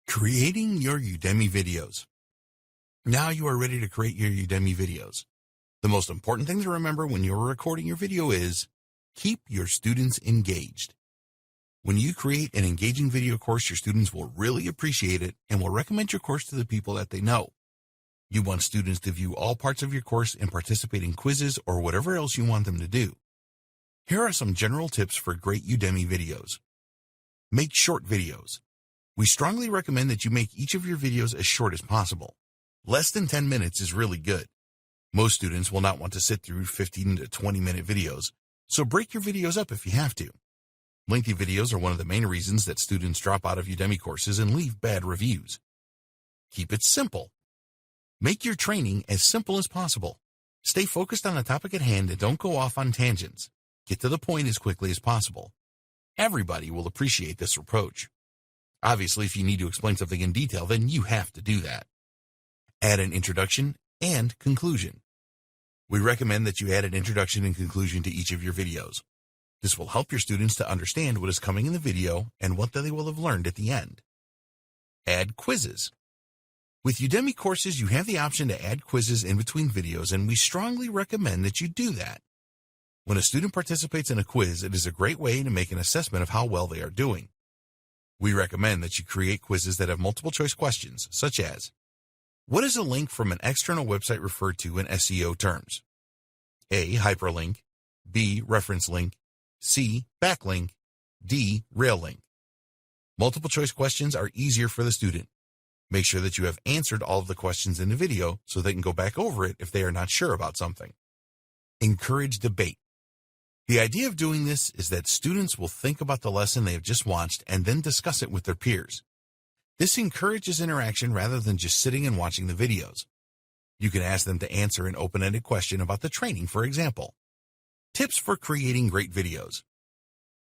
Creating your Udemy videos. Now you are ready to create your Udemy videos. The most important thing to remember when you are recording your video is keep your students engaged. When you create an engaging video course, your students will really appreciate it and will recommend your course to the people that they know. You want students to view all parts of your course and participate in quizzes or whatever else you want them to do. Here are some general tips for great Udemy videos. Make short videos. We strongly recommend that you make each of your videos as short as possible. Less than 10 minutes is really good. Most students will not want to sit through 15 to 20-minute videos, so break your videos up if you have to. Lengthy videos are one of the main reasons that students drop out of Udemy courses and leave bad reviews. Keep it simple. Make your training as simple as possible. Stay focused on the topic at hand and don't go off on tangents. Get to the point as quickly as possible. Everybody will appreciate this approach. Obviously, if you need to explain something in detail, then you have to do that. Add an introduction and conclusion. We recommend that you add an introduction and conclusion to each of your videos. This will help your students to understand what is coming in the video and what they will have learned at the end. Add quizzes. With Udemy courses, you have the option to add quizzes in between videos, and we strongly recommend that you do that. When a student participates in a quiz, it is a great way to make an assessment of how well they are doing. We recommend that you create quizzes that have multiple choice questions, such as, what is a link from an external website referred to in SEO terms? A. Hyperlink. B. Reference link. C. Backlink. D. Rail link. Multiple choice questions are easier for the student. Make sure that you have answered all of the questions in the video so they can go back over it if they are not sure about something. Encourage debate. The idea of doing this is that students will think about the lesson they have just watched and then discuss it with their peers. This encourages interaction rather than just sitting and watching the videos. You can ask them to answer an open-ended question about the training, for example. Tips for creating great videos.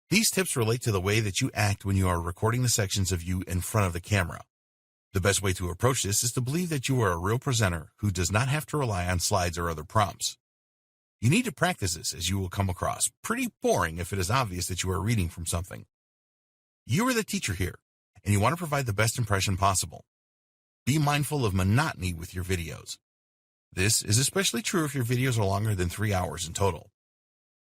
These tips relate to the way that you act when you are recording the sections of you in front of the camera. The best way to approach this is to believe that you are a real presenter who does not have to rely on slides or other prompts. You need to practice this, as you will come across pretty boring if it is obvious that you are reading from something. You are the teacher here, and you want to provide the best impression possible. Be mindful of monotony with your videos. This is especially true if your videos are longer than 3 hours in total.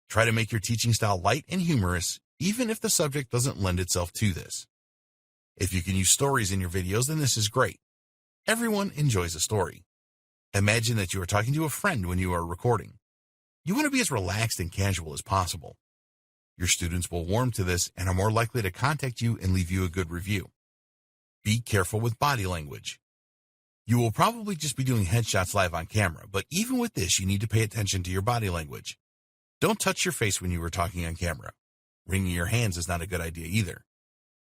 Try to make your teaching style light and humorous, even if the subject doesn't lend itself to this. If you can use stories in your videos, then this is great. Everyone enjoys a story. Imagine that you are talking to a friend when you are recording. You want to be as relaxed and casual as possible. Your students will warm to this and are more likely to contact you and leave you a good review. Be careful with body language. You will probably just be doing headshots live on camera, but even with this, you need to pay attention to your body language. Don't touch your face when you are talking on camera. Wringing your hands is not a good idea either.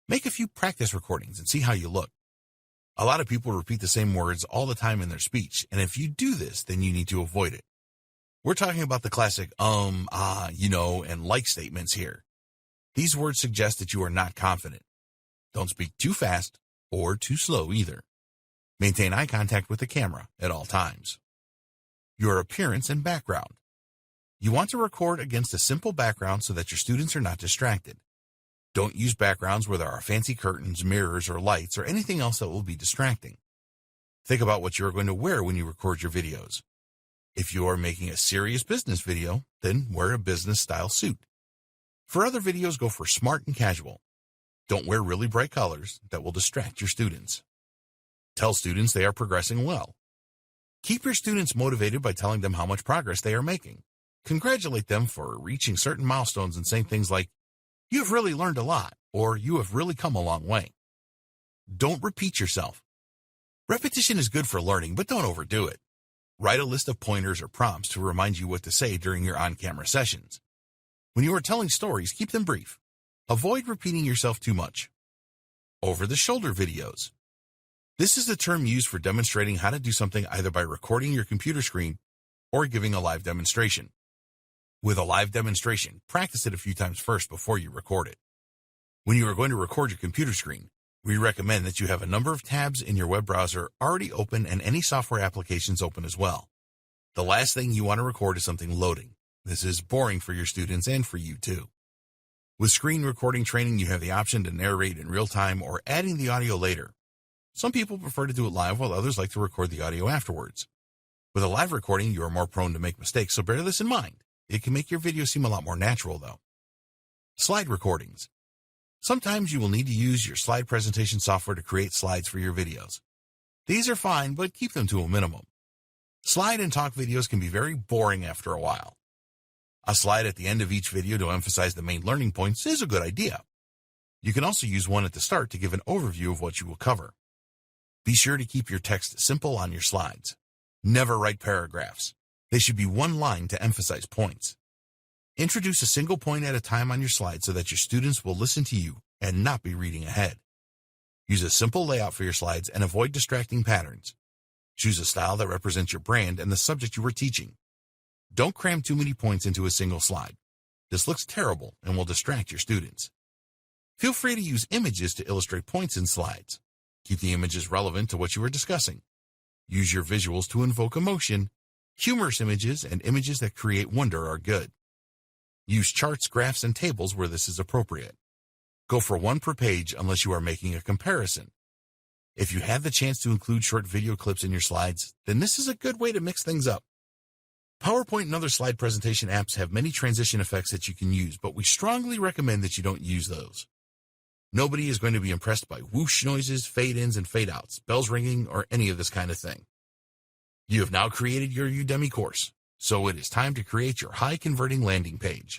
Make a few practice recordings and see how you look. A lot of people repeat the same words all the time in their speech, and if you do this, then you need to avoid it. We're talking about the classic and like statements here. These words suggest that you are not confident. Don't speak too fast or too slow either. Maintain eye contact with the camera at all times. Your appearance and background. You want to record against a simple background so that your students are not distracted. Don't use backgrounds where there are fancy curtains, mirrors, or lights, or anything else that will be distracting. Think about what you are going to wear when you record your videos. If you are making a serious business video, then wear a business-style suit. For other videos, go for smart and casual. Don't wear really bright colors that will distract your students. Tell students they are progressing well. Keep your students motivated by telling them how much progress they are making. Congratulate them for reaching certain milestones and saying things like, "You have really learned a lot," or "You have really come a long way." Don't repeat yourself. Repetition is good for learning, but don't overdo it. Write a list of pointers or prompts to remind you what to say during your on-camera sessions. When you are telling stories, keep them brief. Avoid repeating yourself too much. Over-the-shoulder videos. This is the term used for demonstrating how to do something either by recording your computer screen or giving a live demonstration. With a live demonstration, practice it a few times first before you record it. When you are going to record your computer screen, we recommend that you have a number of tabs in your web browser already open and any software applications open as well. The last thing you want to record is something loading. This is boring for your students and for you too. With screen recording training, you have the option to narrate in real time or adding the audio later. Some people prefer to do it live while others like to record the audio afterwards. With a live recording, you are more prone to make mistakes, so bear this in mind. It can make your video seem a lot more natural, though. Slide recordings. Sometimes you will need to use your slide presentation software to create slides for your videos. These are fine, but keep them to a minimum. Slide and talk videos can be very boring after a while. A slide at the end of each video to emphasize the main learning points is a good idea. You can also use one at the start to give an overview of what you will cover. Be sure to keep your text simple on your slides. Never write paragraphs. They should be one line to emphasize points. Introduce a single point at a time on your slide so that your students will listen to you and not be reading ahead. Use a simple layout for your slides and avoid distracting patterns. Choose a style that represents your brand and the subject you are teaching. Don't cram too many points into a single slide. This looks terrible and will distract your students. Feel free to use images to illustrate points in slides. Keep the images relevant to what you are discussing. Use your visuals to invoke emotion. Humorous images and images that create wonder are good. Use charts, graphs, and tables where this is appropriate. Go for one per page unless you are making a comparison. If you have the chance to include short video clips in your slides, then this is a good way to mix things up. PowerPoint and other slide presentation apps have many transition effects that you can use, but we strongly recommend that you don't use those. Nobody is going to be impressed by whoosh noises, fade-ins, and fade-outs, bells ringing, or any of this kind of thing. You have now created your Udemy course, so it is time to create your high-converting landing page.